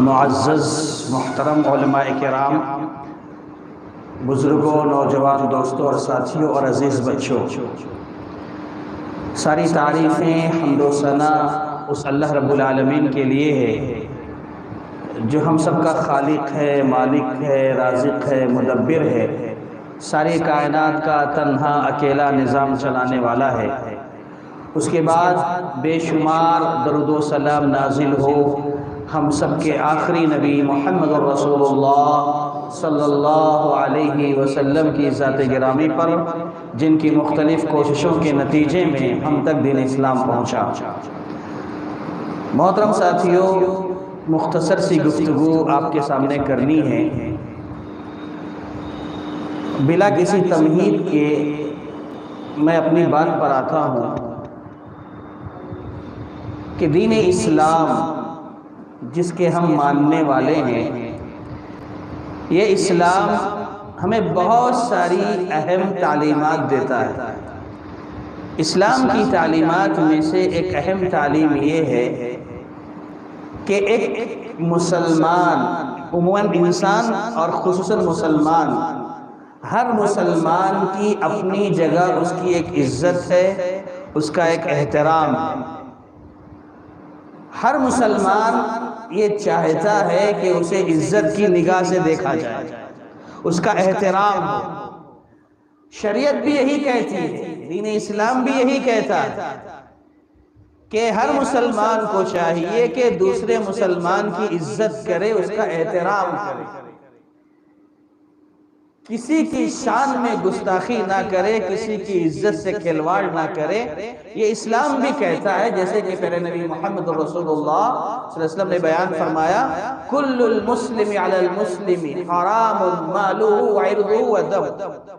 معزز محترم علماء کرام، بزرگوں، نوجوان دوستوں اور ساتھیوں اور عزیز بچوں، ساری تعریفیں حمد و ثنا اس اللہ رب العالمین کے لیے ہے جو ہم سب کا خالق ہے، مالک ہے، رازق ہے، مدبر ہے، ساری کائنات کا تنہا اکیلا نظام چلانے والا ہے۔ اس کے بعد بے شمار درود و سلام نازل ہو ہم سب کے آخری نبی محمد رسول اللہ صلی اللہ علیہ وسلم کی ذات گرامی پر، جن کی مختلف کوششوں کے نتیجے میں ہم تک دین اسلام پہنچا۔ محترم ساتھیوں، مختصر سی گفتگو آپ کے سامنے کرنی ہے، بلا کسی تمہید کے میں اپنی بات پر آتا ہوں کہ دین اسلام جس کے ہم ماننے والے ہیں، یہ اسلام ہمیں بہت ساری اہم تعلیمات دیتا ہے۔ اسلام کی تعلیمات میں سے ایک اہم تعلیم یہ ہے کہ ایک مسلمان، عموماً انسان اور خصوصاً مسلمان، ہر مسلمان کی اپنی جگہ اس کی ایک عزت ہے، اس کا ایک احترام ہے۔ ہر مسلمان یہ چاہتا ہے کہ اسے عزت کی نگاہ سے دیکھا جائے، اس کا احترام ہو۔ شریعت بھی یہی کہتی ہے، دین اسلام بھی یہی کہتا ہے کہ ہر مسلمان کو چاہیے کہ دوسرے مسلمان کی عزت کرے، اس کا احترام کرے، کسی کی شان میں گستاخی نہ کرے، کسی کی عزت سے کھلواڑ نہ کرے۔ یہ اسلام بھی کہتا ہے، جیسے کہ پیارے نبی محمد رسول اللہ صلی اللہ علیہ وسلم نے بیان فرمایا، کل المسلم علی المسلم حرام مالہ وعرضہ ودمہ،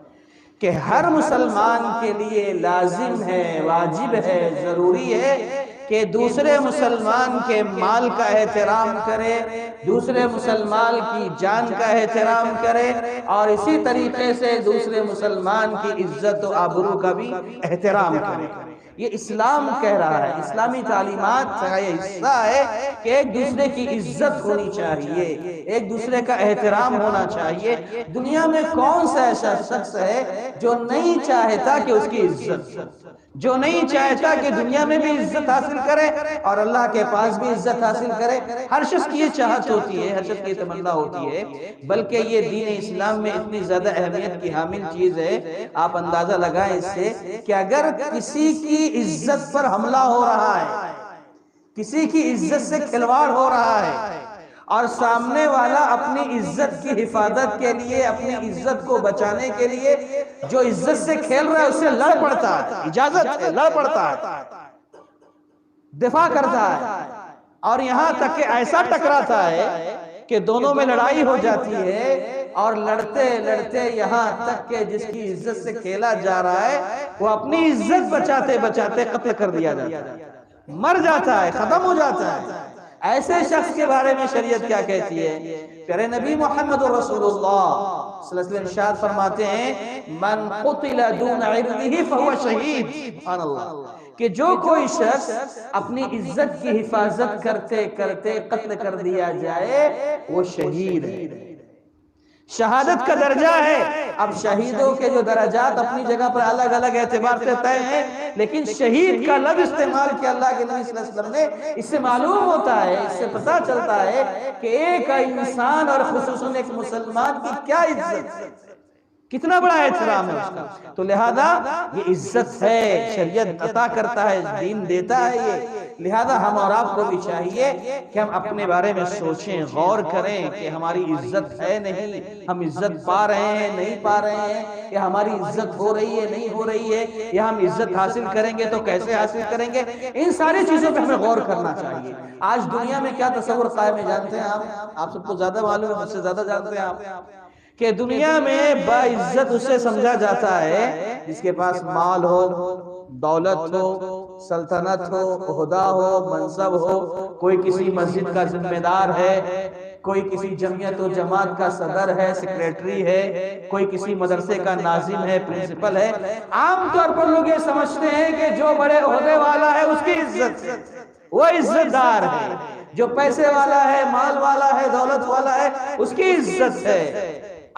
کہ ہر مسلمان کے لیے لازم ہے، واجب ہے، ضروری ہے کہ دوسرے مسلمان کے مال کا احترام کرے، دوسرے مسلمان کی جان کا احترام کرے، اور اسی طریقے سے دوسرے مسلمان کی عزت و آبرو کا بھی احترام کرے۔ یہ اسلام کہہ رہا ہے، اسلامی تعلیمات کا یہ حصہ ہے کہ ایک دوسرے کی عزت ہونی چاہیے، ایک دوسرے کا احترام ہونا چاہیے۔ دنیا میں کون سا ایسا شخص ہے جو نہیں چاہتا کہ اس کی عزت، جو نہیں چاہتا کہ دنیا میں بھی عزت حاصل کرے اور اللہ کے پاس بھی عزت حاصل کرے؟ ہر شخص کی یہ چاہت ہوتی ہے، ہر شخص کی یہ تمنا ہوتی ہے، بلکہ یہ دین اسلام میں اتنی زیادہ اہمیت کی حامل چیز ہے، آپ اندازہ لگائیں اس سے کہ اگر کسی کی عزت پر حملہ ہو رہا ہے، کسی کی عزت سے کھلواڑ ہو رہا ہے، اور سامنے والا اپنی عزت کی حفاظت کے لیے، اپنی عزت کو بچانے کے لیے جو عزت سے کھیل رہا ہے اس سے لڑ پڑتا ہے، اجازت ہے، لڑ پڑتا ہے، دفاع کرتا ہے، اور یہاں تک کہ ایسا ٹکراتا ہے کہ دونوں میں لڑائی ہو جاتی ہے، اور لڑتے لڑتے یہاں تک کہ جس کی عزت سے کھیلا جا رہا ہے وہ اپنی عزت بچاتے بچاتے قتل کر دیا جاتا ہے، مر جاتا ہے، ختم ہو جاتا ہے۔ ایسے شخص کے بارے میں شریعت کیا کہتی ہے؟ پیارے نبی محمد رسول اللہ صلی اللہ علیہ وسلم ارشاد فرماتے ہیں، من قتل دون عرضہ فہو شہید، سبحان اللہ، کہ جو کوئی شخص اپنی عزت کی حفاظت کرتے کرتے قتل کر دیا جائے وہ شہید ہے۔ شہادت کا درجہ ہے۔ اب شہیدوں کے جو درجات اپنی جگہ پر الگ الگ اعتبار سے طے ہیں، لیکن شہید کا لفظ استعمال کیا اللہ کے نبی صلی اللہ علیہ وسلم نے، اس سے معلوم ہوتا ہے، اس سے پتہ چلتا ہے کہ ایک انسان اور خصوصاً ایک مسلمان کی کیا عزت ہے، کتنا بڑا احترام ہے اس کا۔ تو لہذا یہ عزت ہے، شریعت عطا کرتا ہے، دین دیتا ہے یہ، لہذا ہم اور آپ کو بھی چاہیے کہ ہم اپنے بارے میں سوچیں، غور کریں کہ ہماری عزت ہے نہیں، ہم عزت پا رہے ہیں نہیں پا رہے ہیں، یا ہماری عزت ہو رہی ہے نہیں ہو رہی ہے، یا ہم عزت حاصل کریں گے تو کیسے حاصل کریں گے، ان ساری چیزوں پہ ہمیں غور کرنا چاہیے۔ آج دنیا میں کیا تصور قائم ہے جانتے ہیں آپ سب کو زیادہ معلوم ہے، مجھ سے زیادہ جانتے ہیں آپ، کہ دنیا میں باعزت اسے سمجھا جاتا ہے جس کے پاس مال ہو، دولت ہو، سلطنت ہو، عہدہ ہو، منصب ہو، کوئی کسی مسجد کا ذمہ دار ہے، کوئی کسی جمعیت و جماعت کا صدر ہے، سیکریٹری ہے، کوئی کسی مدرسے کا ناظم ہے، پرنسپل ہے۔ عام طور پر لوگ یہ سمجھتے ہیں کہ جو بڑے عہدے والا ہے اس کی عزت ہے، وہ عزت دار ہے، جو پیسے والا ہے، مال والا ہے، دولت والا ہے، اس کی عزت ہے۔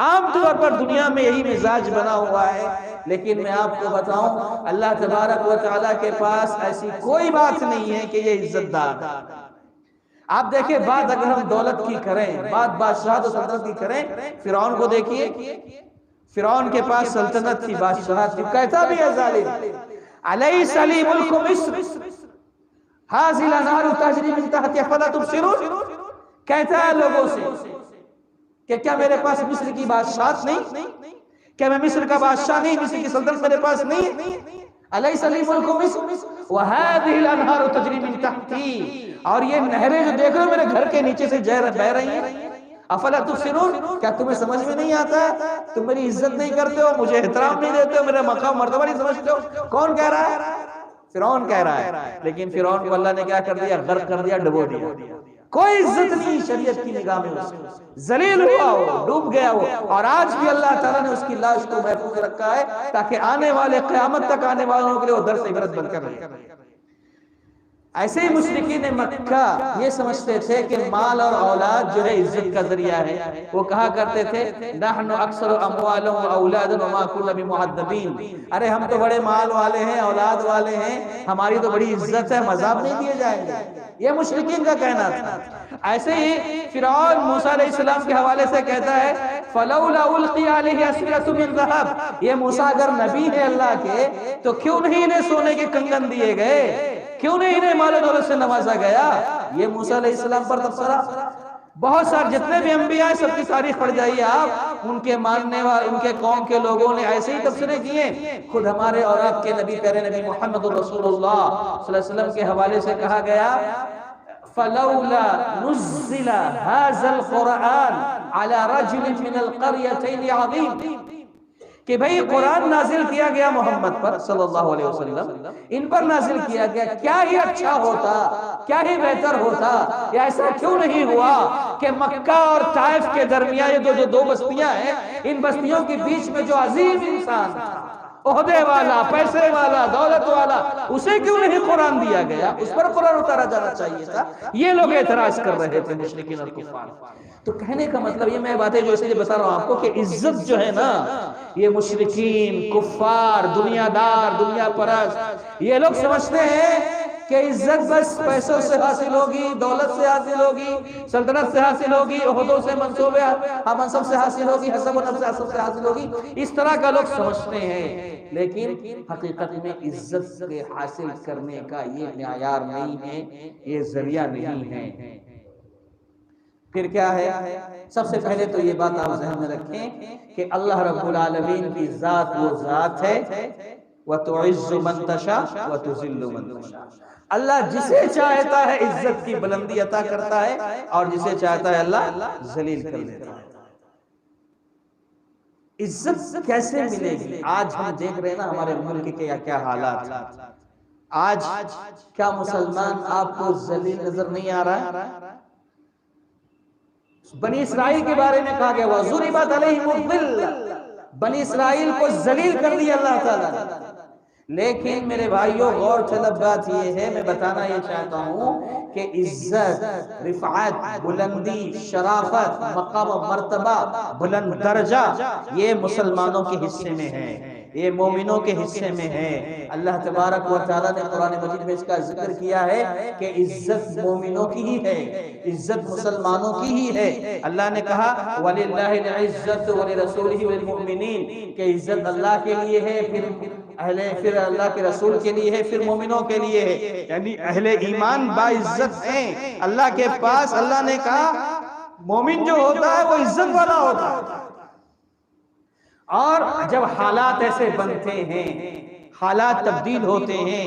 عام طور پر دنیا میں یہی مزاج بنا ہوا ہے، لیکن میں آپ کو بتاؤں اللہ تبارک و تعالیٰ کے پاس ایسی کوئی بات نہیں ہے کہ یہ عزت دار۔ آپ دیکھیں بات اگر ہم دولت کی کریں، بات بادشاہت و سلطنت کی کریں، فرعون کو دیکھیے، فرعون کے پاس سلطنت تھی، بادشاہت تھی، کہتا بھی ہے ظالم الیس لی ملک مصر ھذہ الانہار تجری من تحتی افلا تبصرون، کہتا ہے لوگوں سے کہ کیا میرے پاس مصر کی بادشاہت نہیں، کیا میں مصر کا بادشاہ نہیں، مصر کی سلطنت میرے پاس نہیں؟ الیس لی ملک مصر وھذہ الانہار تجری من تحتی، اور یہ نہریں جو دیکھ رہے ہو میرے گھر کے نیچے سے بہ رہی ہیں، افلا تبصرون، کیا تمہیں سمجھ میں نہیں آتا؟ تم میری عزت نہیں کرتے ہو، مجھے احترام نہیں دیتے ہو، میرا مقام مرتبہ نہیں سمجھتے ہو۔ کون کہہ رہا ہے؟ فرعون کہہ رہا ہے، لیکن فرعون کو اللہ نے کیا کر دیا؟ غرق کر دیا، ڈبو دیا۔ کوئی عزت نہیں شریعت کی نگاہ میں، اس سے ذلیل ہوا وہ، ڈوب گیا وہ، اور آج بھی اللہ تعالیٰ نے اس کی لاش کو محفوظ رکھا ہے تاکہ آنے والے قیامت تک آنے والوں کے لیے وہ درس عبرت بن کر رہے۔ ایسے ہی مشرکین مکہ یہ سمجھتے تھے کہ مال اور اولاد جو ہے عزت کا ذریعہ ہے، وہ کہا کرتے تھے نحن اکثر اموالا و اولادا وما كنا بمعذبین، ارے ہم تو بڑے مال والے ہیں، اولاد والے ہیں، ہماری تو بڑی عزت ہے، مذاب نہیں دیے جائیں گے، یہ مشرکین کا کہنا تھا۔ ایسے ہی فرعون موسیٰ علیہ السلام کے حوالے سے کہتا ہے فلولا القی علیہ اسورۃ من ذہب، یہ موسیٰ اگر نبی ہے اللہ کے تو کیوں نہیں انہیں سونے کے کنگن دیے گئے، کیوں نہیں انہیں مال و دولت سے نوازا گیا؟ یہ موسیٰ علیہ السلام پر تبصرہ۔ بہت سارے جتنے بھی انبیاء ہیں سب کی تاریخ پڑھ جائیے آپ، ان کے ماننے والے، ان کے قوم کے لوگوں نے ایسے ہی تبصرے کیے۔ خود ہمارے اور آپ کے نبی پیارے نبی محمد رسول اللہ صلی اللہ علیہ وسلم کے حوالے سے کہا گیا فلولا نزل هذا القرآن على رجل من القريتين عظيم، کہ بھئی قرآن نازل کیا گیا محمد پر صلی اللہ علیہ وسلم، ان پر نازل کیا گیا، کیا ہی اچھا ہوتا، کیا ہی بہتر ہوتا، یا ایسا کیوں نہیں ہوا کہ مکہ اور طائف کے درمیان یہ جو دو بستیاں ہیں، ان بستیوں کے بیچ میں جو عظیم انسان تھا، عہدے والا، پیسے والا، دولت والا، اسے کیوں نہیں قرآن دیا گیا؟ اس پر قرآن اتارا جانا چاہیے تھا۔ یہ لوگ اعتراض کر رہے تھے مشرکین اور کفار۔ تو کہنے کا مطلب یہ میں باتیں جو اس لیے بتا رہا ہوں آپ کو کہ عزت جو ہے نا، یہ مشرکین، کفار، دنیا دار، دنیا پرست، یہ لوگ سمجھتے ہیں کہ عزت بس پیسوں سے حاصل ہوگی، دولت سے حاصل ہوگی، سلطنت سے حاصل ہوگی، عہدوں سے منصب سے حاصل ہوگی، حسب و نسب سے حاصل ہوگی، اس طرح کا لوگ سمجھتے ہیں۔ لیکن حقیقت میں عزت کے حاصل کرنے کا یہ معیار نہیں ہے، یہ ذریعہ نہیں ہے۔ پھر کیا ہے؟ سب سے پہلے تو یہ بات آپ ذہن میں رکھیں کہ اللہ رب العالمین کی ذات وہ ذات ہے وَتُعِزُّ مَن تَشَاءُ وَتُذِلُّ مَن تَشَاءُ، اللہ جسے چاہتا ہے عزت کی بلندی عطا کرتا ہے اور جسے چاہتا ہے اللہ ذلیل کر دیتا ہے۔ عزت کیسے ملے گی؟ آج ہم دیکھ رہے ہیں نا ہمارے ملک کے کیا حالات ہیں۔ آج کیا مسلمان آپ کو ذلیل نظر نہیں آ رہا ہے؟ بنی اسرائیل کے بارے میں کہا گیا وَضُرِبَتْ عَلَيْهِمُ الذِّلَّةُ، بنی اسرائیل کو ذلیل کر دیا اللہ تعالیٰ نے۔ لیکن میرے بھائیوں غور طلب بات یہ ہے، میں بتانا یہ چاہتا ہوں کہ عزت، رفعت، بلندی، شرافت، مقام و مرتبہ، بلند درجہ یہ مسلمانوں کے حصے میں ہے، یہ مومنوں کے حصے میں ہے۔ اللہ تبارک و تعالیٰ نے قرآن مجید میں اس کا ذکر کیا ہے کہ عزت مومنوں کی ہی ہے، عزت مسلمانوں کی ہی ہے۔ اللہ نے کہا وَلِلَّهِ الْعِزَّةُ وَلِرَسُولِهِ وَلِلْمُؤْمِنِينَ، کہ عزت اللہ کے لیے ہے، پھر اللہ کے رسول کے لیے ہے، پھر مومنوں کے لیے ہے، یعنی اہل ایمان باعزت ہیں اللہ کے پاس۔ اللہ نے کہا مومن جو ہوتا ہے وہ عزت والا ہوتا ہے۔ اور جب حالات ایسے بنتے ہیں، حالات تبدیل ہوتے ہیں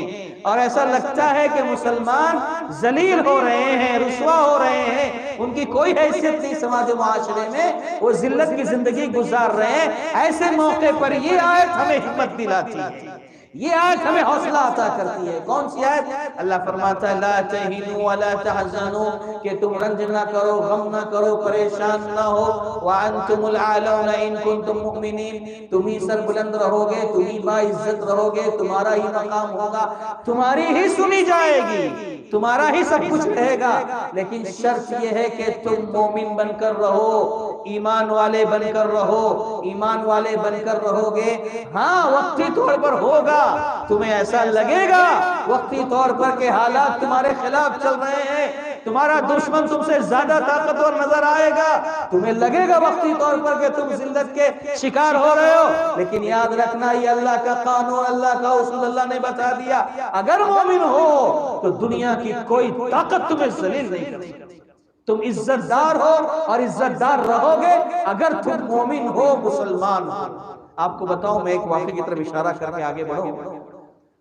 اور ایسا لگتا ہے کہ مسلمان ذلیل ہو رہے ہیں، رسوا ہو رہے ہیں، ان کی کوئی حیثیت نہیں سماج و معاشرے میں، وہ ذلت کی زندگی گزار رہے ہیں، ایسے موقع پر یہ آیت ہمیں ہمت دلاتی ہے، یہ آیت ہمیں حوصلہ عطا کرتی ہے۔ کون سی آیت؟ اللہ فرماتا ہے لا تہنوا ولا تحزنوا، کہ تم رنج نہ کرو، غم نہ کرو، پریشان نہ ہو، وانتم الاعلون ان کنتم مؤمنین، تم ہی سر بلند رہو گے، تم ہی باعزت رہو گے، تمہارا ہی مقام ہوگا، تمہاری ہی سنی جائے گی۔ تمہارا ہی سب کچھ رہے گا، لیکن شرط یہ ہے کہ تم مومن بن کر رہو، ایمان والے بن کر رہو، ایمان والے بن کر رہو گے۔ ہاں وقتی طور پر ہوگا، تمہیں ایسا لگے گا وقتی طور پر کہ حالات تمہارے خلاف چل رہے ہیں، تمہارا دشمن تم سے زیادہ طاقتور نظر آئے گا، تمہیں لگے گا وقتی طور پر کہ تم ذلت کے شکار ہو رہے ہو، لیکن یاد رکھنا یہ اللہ کا قانون، اللہ کا اصول اللہ نے بتا دیا، اگر مومن ہو تو دنیا کی کوئی طاقت تمہیں ذلیل نہیں کر سکتی، تم عزت دار ہو اور عزت دار رہو گے اگر تم مومن ہو، مسلمان ہو۔ آپ کو بتاؤں، میں ایک واقعے کی طرف اشارہ کر کے آگے بڑھوں۔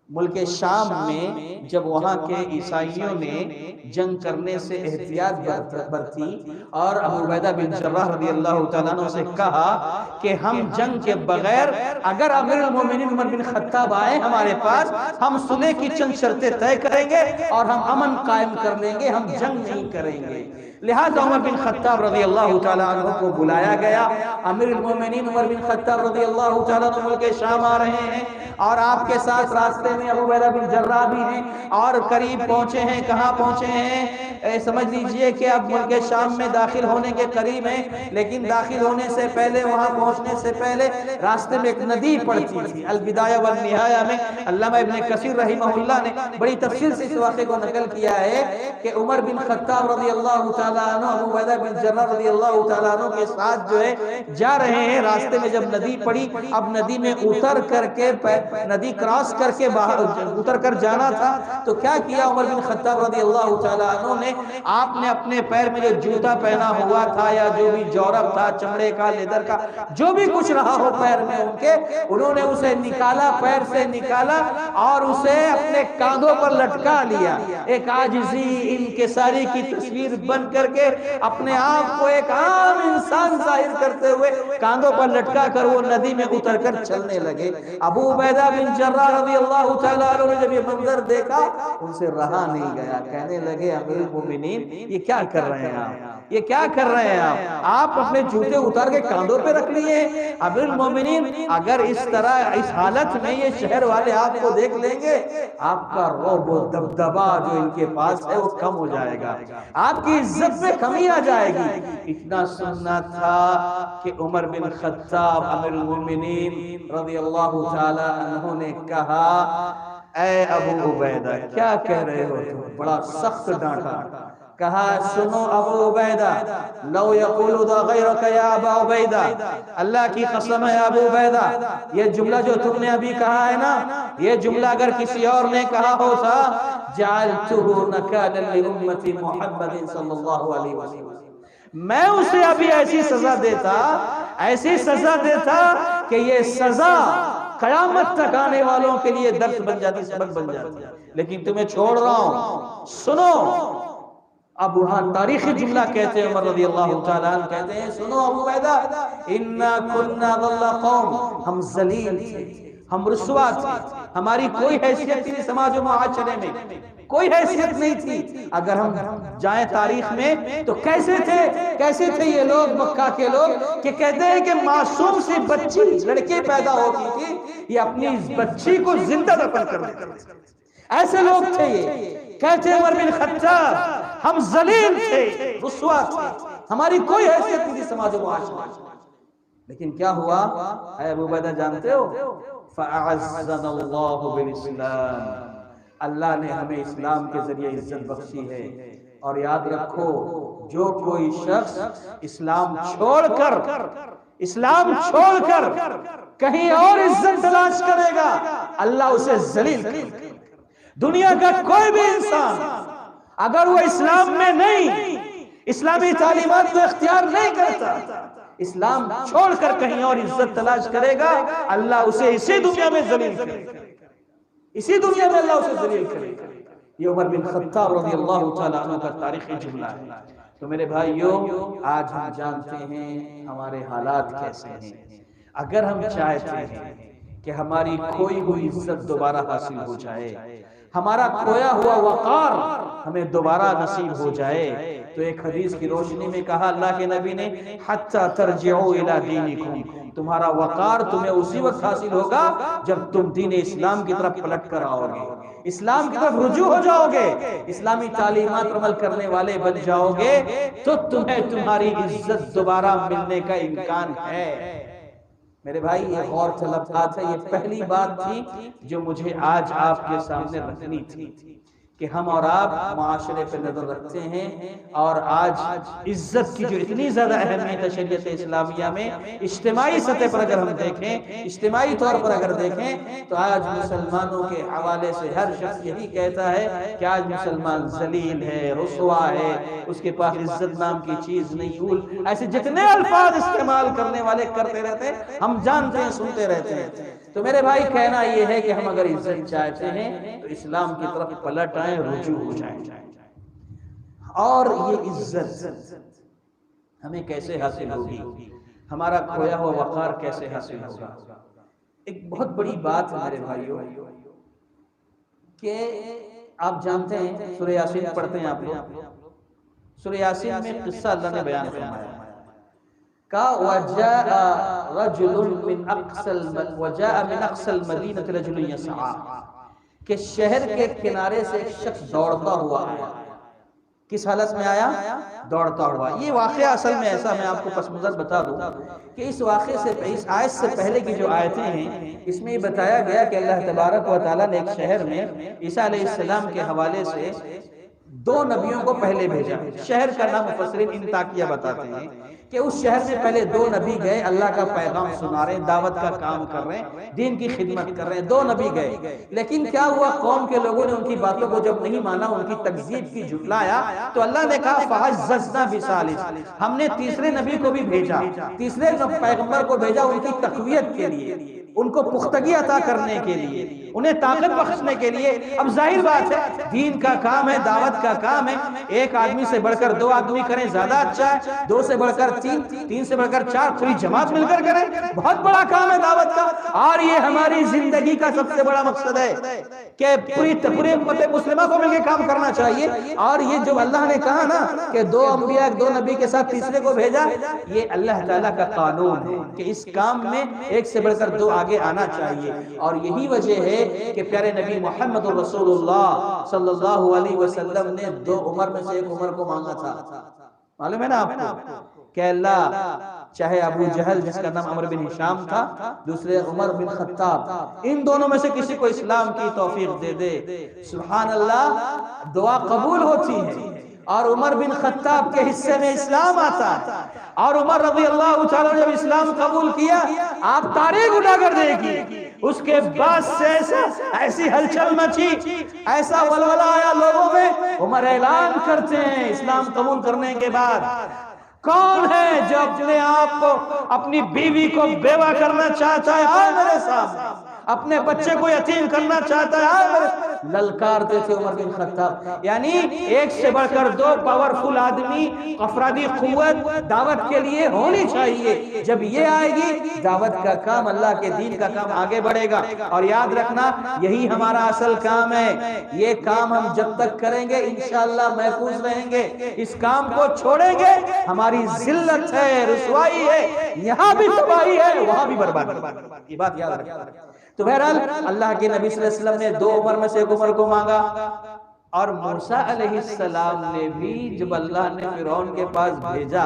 ملک شام میں جب وہاں کے عیسائیوں نے جنگ کرنے سے احتیاط برتی اور ابو عبیدہ بن جراح رضی اللہ تعالیٰ عنہ سے کہا کہ ہم جنگ کے بغیر، اگر امیر المومنین عمر بن خطاب آئے ہمارے پاس، ہم صلح کی چند شرطیں طے کریں گے اور ہم امن قائم کر لیں گے، ہم جنگ نہیں کریں گے۔ لہذا عمر بن خطاب رضی اللہ تعالیٰ عنہ کو بلایا گیا۔ امیر المومنین عمر بن خطاب رضی اللہ تعالیٰ عنہ ملک شام آ رہے ہیں اور آپ کے ساتھ راستے میں ابو عبیدہ بن جراح بھی ہیں اور قریب پہنچے ہیں۔ کہاں پہنچے ہیں؟ سمجھ لیجئے کہ اب ملک شام میں داخل ہونے کے قریب ہیں، لیکن داخل ہونے سے پہلے، وہاں پہنچنے سے پہلے راستے میں ایک ندی پڑتی تھی۔ البدایہ والنہایہ میں علامہ ابن کثیر رحمہ اللہ نے بڑی تفصیل سے اس واقعے کو نقل کیا ہے کہ عمر بن خطاب رضی اللہ تعالیٰ عنہ ابو عبیدہ بن جراح رضی اللہ تعالیٰ عنہ کے ساتھ جو ہے جا رہے ہیں، راستے میں جب ندی پڑی، اب ندی میں اتر کر کے، ندی کراس کر کے باہر اتر کر جانا تھا، تو کیا کیا عمر بن خطاب رضی اللہ تعالیٰ عنہ نے، آپ نے اپنے پیر میں جو جوتا پہنا ہوا تھا یا جو بھی جورب تھا، چمڑے کا، لیدر کا، جو بھی کچھ رہا ہو پیر میں ان کے، انہوں نے اسے نکالا، پیر سے نکالا اور اسے اپنے کاندھوں پر لٹکا لیا، ایک عاجزی انکساری کی تصویر بن کر کے اپنے آپ کو ایک عام انسان ظاہر کرتے ہوئے کاندھوں پر لٹکا کر وہ ندی میں اتر کر چلنے لگے۔ ابو عبیدہ بن جراح رضی اللہ تعالیٰ عنہ نے جب یہ منظر دیکھا، ان سے رہا نہیں گیا، کہنے لگے امیر المومنین یہ کیا کر رہے ہیں آپ، یہ کیا کر رہے ہیں آپ اپنے جوتے اتار کے کاندھوں پہ رکھ لیے ہیں۔ امیر المومنین اگر اس طرح اس حالت میں یہ شہر والے آپ کو دیکھ لیں گے، آپ کا رعب و دبدبا جو ان کے پاس ہے وہ کم ہو جائے گا، آپ کی عزت میں کمی آ جائے گی۔ اتنا سننا تھا کہ عمر بن خطاب امیر المومنین رضی اللہ تعالی عنہ نے کہا، اے ابو عبیدہ کیا کہہ رہے ہو تم؟ بڑا سخت ڈانٹا، کہا سنو ابو عبیدہ، لو یقول ذا غیرک یا ابا عبیدہ، اللہ کی قسم ہے ابو عبیدہ، یہ جملہ جو تم نے ابھی کہا ہے نا، یہ جملہ اگر کسی اور نے کہا ہوتا، جعلتہ نکالا لامت محمد صلی اللہ علیہ وسلم، میں اسے ابھی ایسی سزا دیتا، ایسی سزا دیتا کہ یہ سزا قیامت تک آنے والوں کے لیے درس بن جاتی، سبق بن جاتی، لیکن تمہیں چھوڑ رہا ہوں، سنو۔ اب وہاں تاریخی جملہ کہتے ہیں، عمر رضی اللہ تعالیٰ عنہ کہتے ہیں، سنو ابو عبیدہ، اِنَّا كُنَّا ظَلَّ قَوْمٍ، ہم ذلیل تھے، ہم رسوا تھے، ہماری کوئی حیثیت نہیں، سماج و معاشرے میں کوئی حیثیت نہیں تھی۔ اگر ہم جائیں تاریخ میں تو کیسے تھے یہ لوگ، مکہ کے لوگ، کہ کہتے ہیں کہ معصوم سی بچی، لڑکی پیدا ہوتی تھی، یہ اپنی اس بچی کو زندہ دفن کر دیتے تھے، ایسے لوگ تھے یہ۔ کہتے ہیں عمر بن خطاب ہم ذلیل تھے، رسوا تھے، ہماری کوئی حیثیت نہیں تھی سماج و معاشرے میں، لیکن کیا ہوا؟ اے ابو عبیدہ جانتے ہو؟ فَأَعَزَّنَا اللَّهُ بِالْإِسْلَامِ، اللہ نے ہمیں اسلام کے ذریعے عزت بخشی ہے۔ اور یاد رکھو، جو کوئی شخص اسلام چھوڑ کر کہیں اور عزت تلاش کرے گا، اللہ اسے ذلیل کرے گا۔ دنیا کا کوئی بھی انسان اگر وہ اسلام میں نہیں، اسلامی تعلیمات کو اختیار نہیں کرتا، اسلام چھوڑ کر کہیں اور عزت تلاش کرے گا، اللہ اسے اسی دنیا میں ذلیل کرے گا، اسی دنیا میں اللہ اسے ذلیل کرے گا۔ یہ عمر بن خطاب رضی اللہ تعالیٰ عنہ کا تاریخی جملہ ہے۔ تو میرے بھائیوں، آج ہم جانتے ہیں ہمارے حالات کیسے ہیں۔ اگر ہم چاہتے ہیں کہ ہماری کھوئی ہوئی عزت دوبارہ حاصل ہو جائے، ہمارا کھویا ہوا وقار ہمیں دوبارہ نصیب ہو جائے، تو ایک حدیث کی روشنی میں کہا اللہ کے نبی نے، حتی ترجعوا الی دینکم، تمہارا وقار تمہیں اسی وقت حاصل ہوگا جب تم دین اسلام کی طرف پلٹ کر آؤ گے۔ اسلام کی طرف رجوع ہو جاؤ گے، اسلامی تعلیمات پر عمل کرنے والے بن جاؤ گے، تو تمہیں تمہاری عزت دوبارہ ملنے کا امکان ہے۔ میرے بھائی یہ غور طلب بات ہے، یہ پہلی بات تھی جو مجھے آج آپ کے سامنے رکھنی تھی کہ ہم اور آپ معاشرے پہ نظر رکھتے ہیں، اور آج عزت کی جو اتنی زیادہ اہمیت ہے شریعت اسلامیہ میں، اجتماعی سطح پر اگر ہم دیکھیں، اجتماعی طور پر اگر دیکھیں تو آج مسلمانوں کے حوالے سے ہر شخص یہی کہتا ہے کہ آج مسلمان ذلیل ہے، رسوا ہے، اس کے پاس عزت نام کی چیز نہیں، ایسے جتنے الفاظ استعمال کرنے والے کرتے رہتے ہیں، ہم جانتے ہیں، سنتے رہتے ہیں۔ تو میرے بھائی کہنا یہ ہے کہ ہم اگر عزت چاہتے ہیں تو اسلام کی طرف پلٹ آئیں، رجوع ہو جائیں۔ اور یہ عزت ہمیں کیسے حاصل ہوگی، ہمارا کھویا ہوا وقار کیسے حاصل ہوگا؟ ایک بہت بڑی بات ہے میرے بھائیوں کہ آپ جانتے ہیں سورہ یاسین پڑھتے ہیں آپ لوگ، سورہ یاسین میں قصہ اللہ نے بیان فرمایا کہ وَجَاءَ رَجُلٌ مِّنْ أَقْصَى الْمَدِينَةِ رَجُلٌ يَسْعَىٰ، کہ شہر کے کنارے سے ایک شخص دوڑتا ہوا آیا۔ کس حالت میں آیا؟ دوڑتا ہوا۔ یہ واقعہ اصل میں ایسا، میں آپ کو پس منظر بتا دوں کہ اس واقعے سے، اس آیت سے پہلے کی جو آیتیں ہیں اس میں یہ بتایا گیا کہ اللہ تبارک و تعالیٰ نے ایک شہر میں عیسیٰ علیہ السلام کے حوالے سے 2 نبیوں کو پہلے بھیجا۔ شہر کا نام مفسرین انطاکیہ بتاتے ہیں کہ اس شہر میں پہلے 2 نبی گئے، اللہ کا پیغام سنا رہے ہیں، دعوت کا کام کر رہے ہیں، دین کی خدمت کر رہے ہیں، 2 نبی گئے۔ لیکن کیا ہوا، قوم کے لوگوں نے ان کی باتوں کو جب نہیں مانا، ان کی تکذیب کی، جھٹلایا، تو اللہ نے کہا فَعَزَّزْنَا بِثَالِثٍ، ہم نے تیسرے نبی کو بھی بھیجا، تیسرے پیغمبر کو بھیجا ان کی تقویت کے لیے، ان کو پختگی عطا کرنے کے لیے، انہیں طاقت بخشنے کے لیے۔ اب ظاہر بات ہے دین کا کام ہے، دعوت کا کام ہے، ایک آدمی سے بڑھ کر 2 آدمی کریں زیادہ اچھا ہے، 2 سے بڑھ کر 3، 3 سے بڑھ کر 4، پوری جماعت مل کر کریں، بہت بڑا کام ہے دعوت کا۔ اور یہ ہماری زندگی کا سب سے بڑا مقصد ہے کہ پوری امت مسلمہ کو مل کے کام کرنا چاہیے۔ اور یہ جو اللہ نے کہا نا کہ 2 انبیاء 2 نبی کے ساتھ تیسرے کو بھیجا، یہ اللہ تعالیٰ کا قانون ہے کہ اس کام میں ایک سے بڑھ کر 2 آگے آنا چاہیے۔ اور یہی وجہ ہے کہ پیارے نبی محمد رسول اللہ صلی اللہ علیہ وسلم نے 2 عمر میں سے ایک عمر کو مانگا تھا۔ معلوم ہے نا آپ کو کہ اللہ چاہے ابو جہل جس کا نام عمر بن ہشام تھا، دوسرے عمر بن خطاب، ان دونوں میں سے کسی کو اسلام کی توفیق دے دے، سبحان اللہ، دعا قبول ہوتی ہے اور عمر بن خطاب کے حصے میں اسلام آتا ہے۔ اور عمر رضی اللہ تعالیٰ نے جب اسلام قبول کیا، آپ تاریخ اٹھا کر دیکھیے، اس کے بعد سے ایسی ہلچل مچی، ایسا ولولہ آیا لوگوں میں، عمر اعلان کرتے ہیں اسلام قبول کرنے کے بعد، کون ہے جو اپنے آپ کو، اپنی بیوی کو بیوہ کرنا چاہتا ہے، آئے میرے سامنے، اپنے بچے کو یتیم کرنا چاہتا ہے، آئے میرے سامنے۔ للکارتے تھے عمر بن خطاب، یعنی ایک سے بڑھ کر 2 پاورفل آدمی، افرادی قوت دعوت کے لیے ہونی چاہیے۔ جب یہ آئے گی دعوت کا کام، اللہ کے دین کا کام آگے بڑھے گا۔ اور یاد رکھنا یہی ہمارا اصل کام ہے، یہ کام ہم جب تک کریں گے انشاءاللہ محفوظ رہیں گے، اس کام کو چھوڑیں گے ہماری ذلت ہے، رسوائی ہے، یہاں بھی تباہی ہے، وہاں بھی بربادی ہے، یہ بات یاد رکھنا۔ تو بہرحال اللہ کے نبی صلی اللہ علیہ وسلم نے 2 عمر میں سے ایک عمر کو مانگا، اور موسیٰ علیہ السلام نے بھی جب اللہ نے فرعون کے پاس بھیجا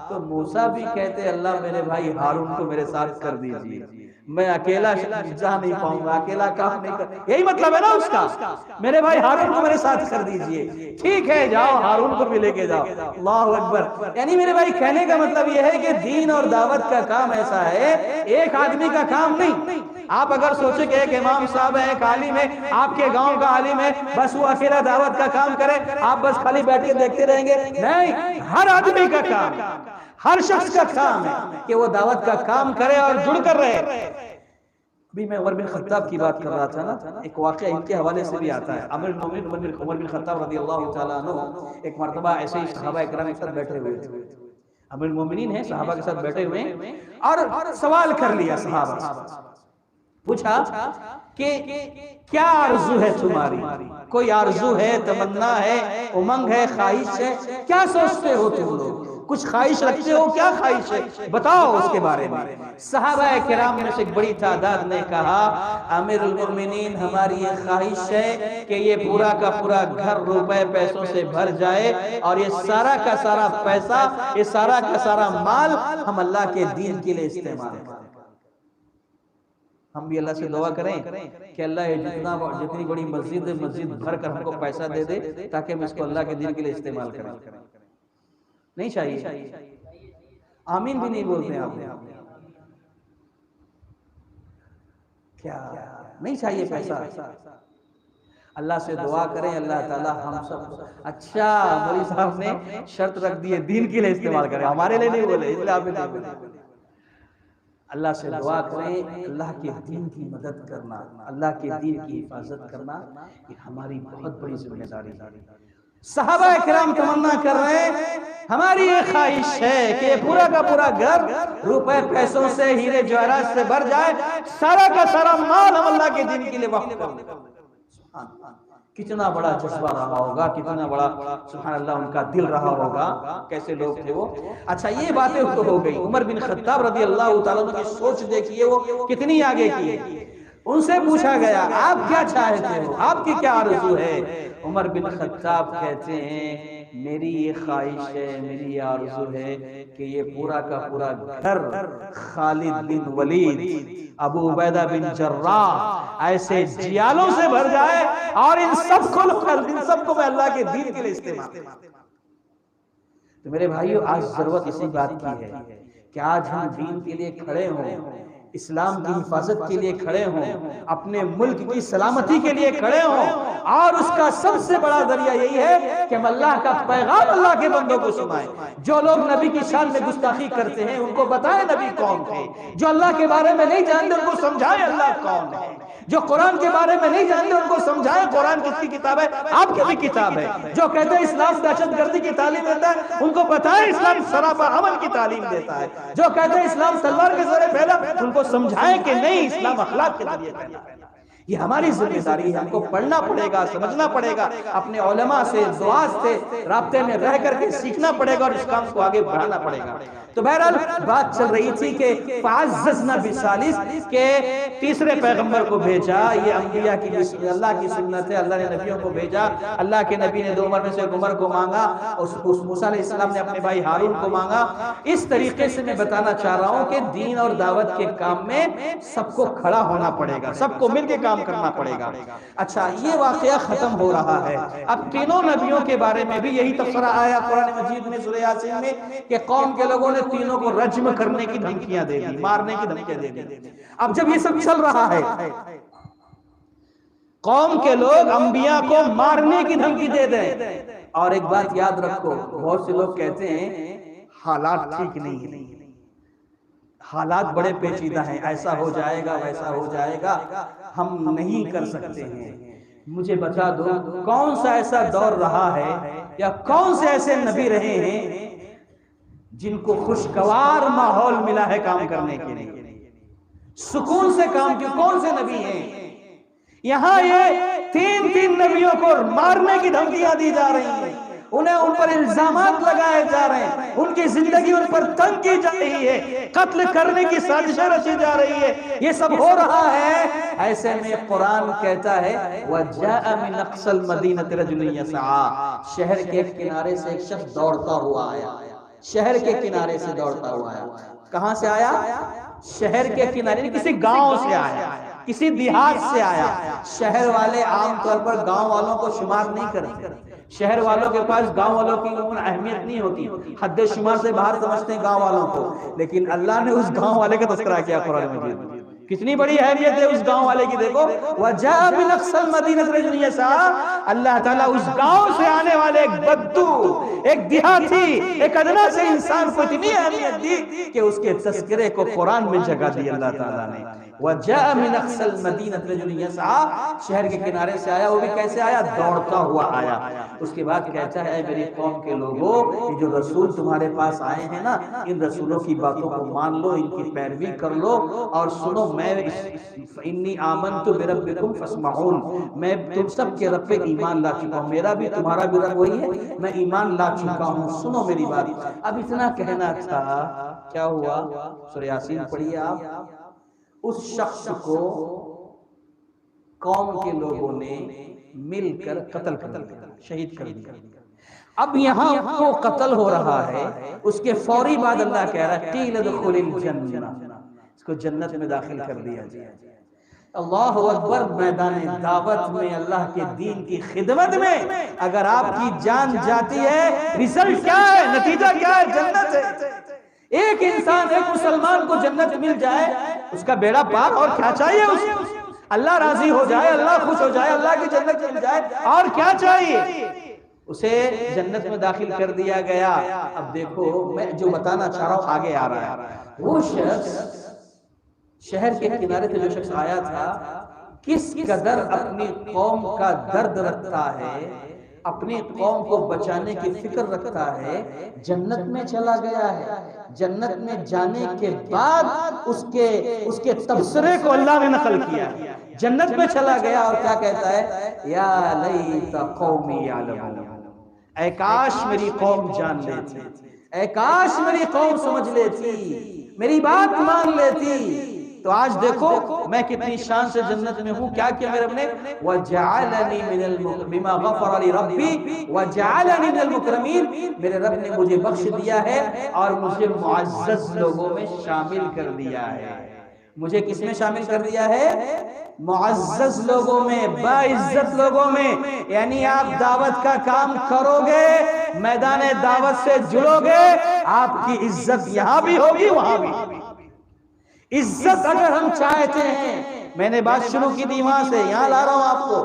تو موسیٰ بھی کہتے اللہ میرے بھائی ہارون کو میرے ساتھ کر دیجئے، میں اکیلا جا نہیں پاؤں گا، اکیلا کام نہیں کر، یہی مطلب ہے نا اس کا، میرے بھائی ہارون کو میرے ساتھ کر دیجئے، ٹھیک ہے جاؤ ہارون کو بھی لے کے جاؤ، اللہ اکبر۔ یعنی میرے بھائی کہنے کا مطلب یہ ہے کہ دین اور دعوت کا کام ایسا ہے، ایک آدمی کا کام نہیں۔ آپ اگر سوچیں کہ ایک امام صاحب ہے، ایک عالم ہے، آپ کے گاؤں کا عالم ہے، بس وہ اکیلا دعوت کا کام کرے، آپ بس خالی بیٹھ کے دیکھتے رہیں گے، نہیں، ہر آدمی کا کام، ہر شخص کا کام ہے کہ وہ دعوت کا کام کرے اور جڑ کر رہے۔ ابھی میں عمر بن خطاب کی بات کر رہا تھا نا، ایک واقعہ ان کے حوالے سے بھی آتا ہے۔ امیر المومنین عمر بن خطاب رضی اللہ تعالیٰ عنہ ایک مرتبہ ایسے ہی صحابہ اکرام کے ساتھ بیٹھے ہوئے تھے، امیر المومنین ہیں، صحابہ کے ساتھ بیٹھے ہوئے ہیں، اور سوال کر لیا صحابہ سے، پوچھا کہ کیا آرزو ہے تمہاری، کوئی آرزو ہے، تمنا ہے، امنگ ہے، خواہش ہے، کیا سوچتے ہو تم لوگ؟ کچھ خواہش رکھتے ہو؟ کیا خواہش ہے بتاؤ اس کے بارے میں۔ صحابہ کرام میں سے ایک بڑی تعداد نے کہا امیر المومنین ہماری یہ خواہش ہے کہ یہ پورا کا پورا گھر روپے پیسوں سے بھر جائے اور یہ سارا کا سارا پیسہ، یہ سارا کا سارا مال ہم اللہ کے دین کے لیے استعمال کریں۔ ہم بھی اللہ سے دعا کریں کہ اللہ یہ جتنی بڑی مسجد ہے مسجد بھر کر ہم کو پیسہ دے دے تاکہ ہم اس کو اللہ کے دین کے لیے استعمال کریں۔ نہیں چاہیے؟ آمین بھی نہیں بولتے آپ نے؟ کیا نہیں چاہیے پیسہ؟ اللہ سے دعا کریں اللہ تعالی ہم سب اچھا مولوی صاحب نے شرط رکھ دی ہے دین کے لیے استعمال کریں، ہمارے لیے نہیں بولے، اس لیے آپ نے نہیں بولے۔ اللہ سے دعا کریں اللہ کے دین کی مدد کرنا، اللہ کے دین کی حفاظت کرنا یہ ہماری بہت بڑی ذمہ داری ہے۔ صحابہ کرام تمنا کر رہے ہیں ہماری یہ خواہش ہے کہ پورا کا پورا گھر روپے پیسوں سے ہیرے جواہرات سے بھر جائے، سارا کا سارا مال ہم اللہ کے دین کے لیے وقف کر دیں۔ کتنا بڑا جذبہ رہا ہوگا، کتنا بڑا سبحان اللہ ان کا دل رہا ہوگا، کیسے لوگ تھے وہ۔ اچھا یہ باتیں تو ہو گئی، عمر بن خطاب رضی اللہ تعالیٰ عنہ کی سوچ دیکھیے وہ کتنی آگے کی۔ ان سے پوچھا گیا آپ کیا چاہتے ہو، آپ کی کیا آرزو ہے؟ عمر بن خطاب کہتے ہیں میری یہ خواہش ہے، میری یہ آرزو ہے کہ یہ پورا کا پورا گھر خالد بن ولید، ابو عبیدہ بن جراح ایسے جیالوں سے بھر جائے اور ان سب کو میں اللہ کے دین کے لیے استعمال کروں۔ تو میرے بھائیو آج ضرورت اسی بات کی ہے کہ آج ہم دین کے لیے کھڑے ہوں، اسلام کی حفاظت کے لیے کھڑے ہوں، اپنے ملک کی سلامتی کے لیے کھڑے ہوں، اور اس کا سب سے بڑا ذریعہ یہی ہے کہ ہم اللہ کا پیغام اللہ کے بندوں کو سنائیں۔ جو لوگ نبی کی شان میں گستاخی کرتے ہیں ان کو بتائیں نبی کون تھے، جو اللہ کے بارے میں نہیں جانتے ان کو سمجھائیں اللہ کون ہے، جو قرآن کے بارے میں نہیں جانتے ان کو سمجھائیں قرآن کس کی کتاب ہے، آپ کی بھی کتاب ہے، جو کہتے ہیں اسلام دہشت گردی کی تعلیم دیتا ہے ان کو بتائیں اسلام سراپا امن کی تعلیم دیتا ہے، جو کہتے ہیں اسلام تلوار کے ذریعے پھیلا ان کو سمجھائیں کہ نہیں اسلام اخلاق کے ذریعے پھیلا۔ یہ ہماری ذمہ داری ہے، ہم کو پڑھنا پڑے گا، سمجھنا پڑے گا، اپنے علماء سے دعا سے رابطے میں رہ کر کے سیکھنا پڑے گا اور اس کام کو آگے بڑھانا پڑے گا۔ تو بہرحال بات چل رہی تھی کہ فَعَزَّزْنَا بِالثَّالِثِ کہ تیسرے پیغمبر کو بھیجا، یہ انبیاء کی اللہ کی سنت ہے، اللہ نے نبیوں کو بھیجا، اللہ کے نبی نے 2 عمر میں سے ایک عمر کو مانگا، اس موسیٰ علیہ السلام نے اپنے بھائی ہارون کو مانگا۔ اس طریقے سے میں بتانا چاہ رہا ہوں کہ دین اور دعوت کے کام میں سب کو کھڑا ہونا پڑے گا، سب کو مل کے کام کرنا پڑے گا۔ اچھا یہ واقعہ ختم ہو رہا ہے، اب تینوں نبیوں کے بارے میں بھی یہی تبصرہ آیا قرآن مجید میں سورہ یاسین میں کہ قوم کے لوگوں نے تینوں کو رجم کرنے کی دھمکیاں دے دی، مارنے کی دھمکیاں دے دی۔ اب جب یہ سب چل رہا ہے قوم کے لوگ انبیاء کو مارنے کی دھمکی دے دیں، اور ایک بات یاد رکھو بہت سے لوگ کہتے ہیں حالات ٹھیک نہیں ہیں، حالات بڑے پیچیدہ ہیں، ایسا ہو جائے گا ویسا ہو جائے گا، ہم نہیں کر سکتے ہیں۔ مجھے بتا دو کون سا ایسا دور رہا ہے یا کون سے ایسے نبی رہے ہیں جن کو خوشگوار ماحول ملا ہے کام کرنے کے لیے، سکون سے کام کی؟ کون سے نبی ہیں؟ یہاں یہ تین نبیوں کو مارنے کی دھمکیاں دی جا رہی ہیں، انہیں ان پر الزامات لگائے جا رہے ہیں، ان کی زندگی ان پر تنگ کی جا رہی ہے، قتل کرنے کی سازشیں رچی جا رہی ہے، یہ سب ہو رہا ہے۔ ایسے میں قرآن کہتا ہے وَجَاءَ مِنْ أَقْصَى الْمَدِينَةِ رَجُلٌ يَسْعَىٰ، شہر کے کنارے سے ایک شخص دوڑتا ہوا آیا، شہر کے کنارے سے دوڑتا ہوا آیا۔ کہاں سے آیا؟ شہر کے کنارے، کسی گاؤں سے آیا، کسی دیہات سے آیا۔ شہر والے عام طور پر گاؤں والوں کو شمار نہیں کرتے، شہر والوں کے پاس گاؤں والوں کی اہمیت نہیں ہوتی، حد شمار سے باہر سمجھتے ہیں گاؤں والوں کو، لیکن اللہ نے اس گاؤں والے کا تذکرہ کیا قرآن مجید میں، کتنی بڑی اہمیت ہے اس گاؤں والے کی، دیکھو وَجَاءَ مِنْ أَقْصَى الْمَدِينَةِ رَجُلٌ يَسْعَىٰ، اللہ تعالیٰ اس گاؤں سے آنے والے ایک بدو، ایک دیہاتی، ایک ادنا سے انسان کو اتنی اہمیت دی کہ اس کے تذکرے کو قرآن میں جگہ دی اللہ تعالیٰ نے۔ وَجَاءَ مِنْ أَقْصَى الْمَدِينَةِ رَجُلٌ يَسْعَىٰ، شہر کے کنارے سے آیا، وہ بھی کیسے آیا؟ دوڑتا ہوا آیا۔ اس کے بعد کہتا ہے میری قوم کے لوگوں، یہ جو رسول تمہارے پاس آئے ہیں نا، ان رسولوں کی باتوں کو مان لو، ان کی پیروی کر لو، اور سنو میں انی آمنت بربکم فاسمعون، میں تم سب کے رب پہ ایمان لا چکا ہوں، میرا بھی تمہارا بھی رب وہی ہے، میں ایمان لا چکا ہوں، سنو میری بات۔ اب اتنا کہنا تھا، کیا ہوا؟ سورہ یاسین پڑھیے آپ۔ اس شخص کو قوم کے لوگوں نے مل کر قتل کر دیا، شہید کر دیا۔ اب یہاں کو قتل ہو رہا ہے، اس کے فوری بعد اللہ کہہ رہا ہے قیل ادخل الجنہ، اس کو جنت میں داخل کر دیا جائے۔ اللہ اکبر! میدان دعوت میں، اللہ کے دین کی خدمت میں اگر آپ کی جان جاتی ہے، رزلٹ کیا ہے؟ نتیجہ کیا ہے؟ جنت ہے۔ ایک انسان، ایک مسلمان کو جنت مل جائے، اس کا بیڑا پار، اور کیا چاہیے اسے؟ اللہ راضی ہو جائے، اللہ خوش ہو جائے، اللہ کی جنت مل جائے، اور کیا چاہیے؟ اسے جنت میں داخل کر دیا گیا۔ اب دیکھو میں جو بتانا چاہ رہا ہوں آگے آ رہا ہے۔ وہ شخص شہر کے کنارے سے جو شخص آیا تھا، کس قدر اپنی قوم کا درد رکھتا ہے، اپنی قوم کو بچانے کی فکر رکھتا ہے، جنت میں چلا گیا ہے۔ جنت میں جانے کے بعد اس کے تبصرے کو اللہ نے نقل کیا، جنت میں چلا گیا اور کیا کہتا ہے؟ یا لیت قومی یعلمون، اے کاش میری قوم جان لیتی، اے کاش میری قوم سمجھ لیتی، میری بات مان لیتی۔ تو آج دیکھو میں کتنی شان سے جنت میں ہوں، کیا کیا میرے رب نے؟ وَجَعَلَنِي مِنَ بِمَا غَفَرَ لِي رَبِّي وَجَعَلَنِي مِنَ الْمُكْرَمِينَ، میرے رب نے مجھے بخش دیا ہے اور مجھے معزز لوگوں میں شامل کر دیا ہے۔ مجھے کس میں شامل کر دیا ہے؟ معزز لوگوں میں، باعزت لوگوں میں۔ یعنی آپ دعوت کا کام کرو گے، میدان دعوت سے جڑو گے، آپ کی عزت یہاں بھی ہوگی، وہاں بھی۔ عزت اگر ہم چاہتے ہیں، میں نے بات شروع کی تھی وہاں سے، یہاں لا رہا ہوں آپ کو،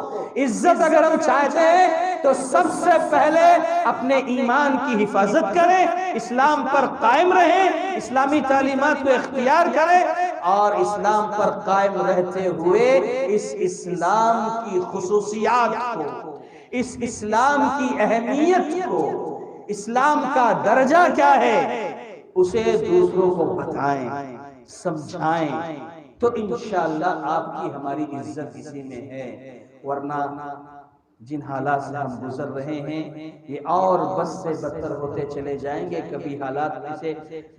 عزت اگر ہم چاہتے ہیں تو سب سے پہلے اپنے ایمان کی حفاظت کریں، اسلام پر قائم رہیں، اسلامی تعلیمات کو اختیار کریں، اور اسلام پر قائم رہتے ہوئے اس اسلام کی خصوصیات کو، اس اسلام کی اہمیت کو، اسلام کا درجہ کیا ہے، اسے دوسروں کو بتائیں، سمجھائیں، تو انشاءاللہ آپ کی ہماری عزت اسی میں ہے۔ ورنہ جن حالات سے ہم گزر رہے ہیں یہ اور بس سے بدتر ہوتے چلے جائیں گے، کبھی حالات اسے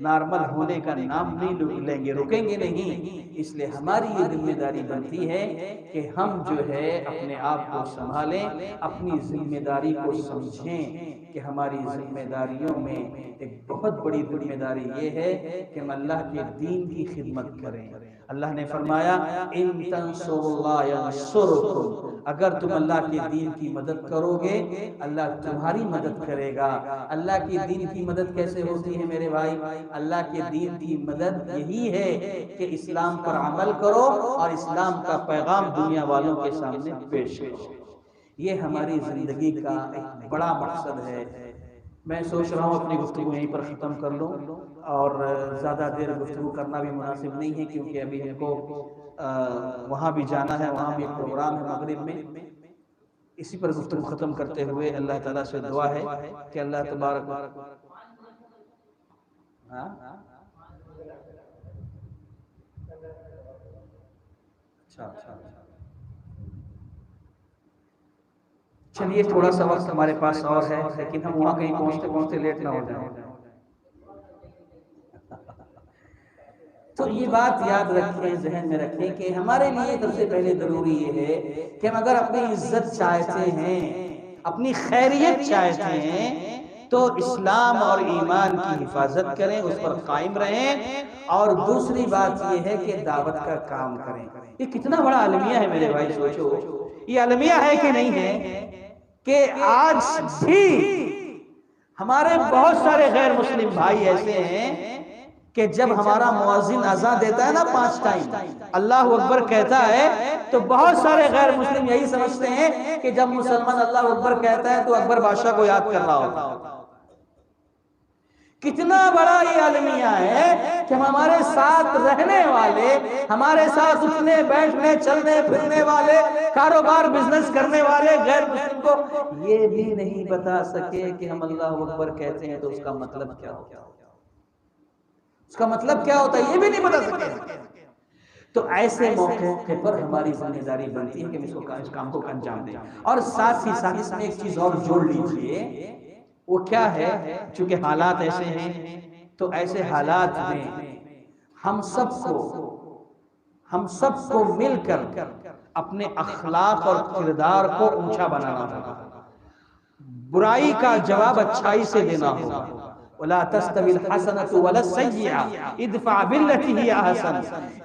نارمل ہونے کا نام نہیں لیں گے، رکیں گے نہیں۔ اس لیے ہماری یہ ذمہ داری بنتی ہے کہ ہم جو ہے اپنے آپ کو سنبھالیں، اپنی ذمہ داری کو سمجھیں کہ ہماری ذمہ داریوں میں ایک بہت بڑی ذمہ داری یہ ہے کہ ہم اللہ کے دین کی خدمت کریں۔ اللہ نے فرمایا ان تنصروا اللہ ینصرکم، اگر تم اللہ کے دین کی مدد کرو گے اللہ تمہاری مدد کرے گا۔ اللہ کی دین کی مدد کیسے ہوتی ہے میرے بھائی؟ اللہ کے دین کی مدد یہی ہے کہ اسلام پر عمل کرو اور اسلام کا پیغام دنیا والوں کے سامنے پیش کرو۔ یہ ہماری زندگی کا ایک بڑا مقصد ہے۔ میں سوچ رہا ہوں اپنی گفتگو یہیں پر ختم کر لوں، اور زیادہ دیر گفتگو کرنا بھی مناسب نہیں ہے، کیونکہ ابھی ہم کو وہاں بھی جانا ہے، وہاں بھی ایک پروگرام ہے مغرب میں۔ اسی پر گفتگو ختم کرتے ہوئے اللہ تعالیٰ سے دعا ہے کہ اللہ تبارک چلیے تھوڑا سا وقت ہمارے پاس اور ہے، لیکن ہم وہاں کہیں پہنچتے پہنچتے لیٹ نہ ہو جائیں۔ تو یہ بات یاد رکھیں، ذہن میں رکھیں کہ ہمارے لیے سب سے پہلے ضروری یہ ہے کہ ہم اگر اپنی عزت چاہتے ہیں، اپنی خیریت چاہتے ہیں، تو اسلام اور ایمان کی حفاظت کریں، اس پر قائم رہیں، اور دوسری بات یہ ہے کہ دعوت کا کام کریں۔ یہ کتنا بڑا المیہ ہے میرے بھائی، سوچو یہ المیہ ہے کہ نہیں ہے کہ آج بھی ہمارے بہت سارے غیر مسلم بھائی ایسے ہیں کہ جب ہمارا مؤذن اذان دیتا ہے نا 5 ٹائم اللہ اکبر کہتا ہے، تو بہت سارے غیر مسلم یہی سمجھتے ہیں کہ جب مسلمان اللہ اکبر کہتا ہے تو اکبر بادشاہ کو یاد کر رہا ہوتا۔ کتنا بڑا یہ المیہ ہے کہ ہمارے ساتھ رہنے والے، ہمارے ساتھ اٹھنے بیٹھنے چلنے پھرنے والے، کاروبار بزنس کرنے والے غیر مسلم کو یہ بھی نہیں بتا سکے کہ ہم اللہ اکبر کہتے ہیں تو اس کا مطلب کیا ہوتا ہے، اس کا مطلب کیا ہوتا ہے یہ بھی نہیں بتا سکے۔ تو ایسے موقع پر ہماری ذمہ داری بنتی ہے کہ ہم اس کام کو انجام دیں. اور ساتھ ہی ساتھ اس میں ایک چیز اور جوڑ لیجئے، وہ کیا ہے، چونکہ حالات ایسے ہیں تو ایسے حالات میں ہم سب کو مل کر اپنے اخلاق اور کردار کو اونچا بنانا ہوگا. برائی کا جواب اچھائی سے دینا ہوگا. وَلَا تَسْتَوِي الْحَسَنَةُ وَلَا السَّيِّئَةُ ادْفَعْ بِالَّتِي هِيَ أَحْسَنُ،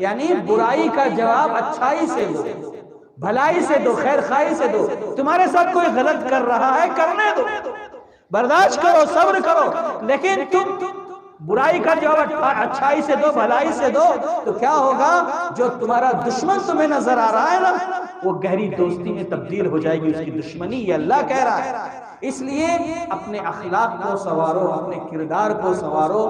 یعنی برائی کا جواب اچھائی سے دو، بھلائی سے دو، خیر خواہی سے دو. تمہارے ساتھ کوئی غلط کر رہا ہے، کرنے دو، برداشت کرو، صبر کرو، لیکن تم برائی کا جواب اچھائی سے دو، بھلائی سے دو. تو کیا ہوگا، جو تمہارا دشمن تمہیں نظر آ رہا ہے نا، وہ گہری دوستی میں تبدیل ہو جائے گی اس کی دشمنی. یہ اللہ کہہ رہا ہے. اس لیے اپنے اخلاق کو سنوارو، اپنے کردار کو سنوارو،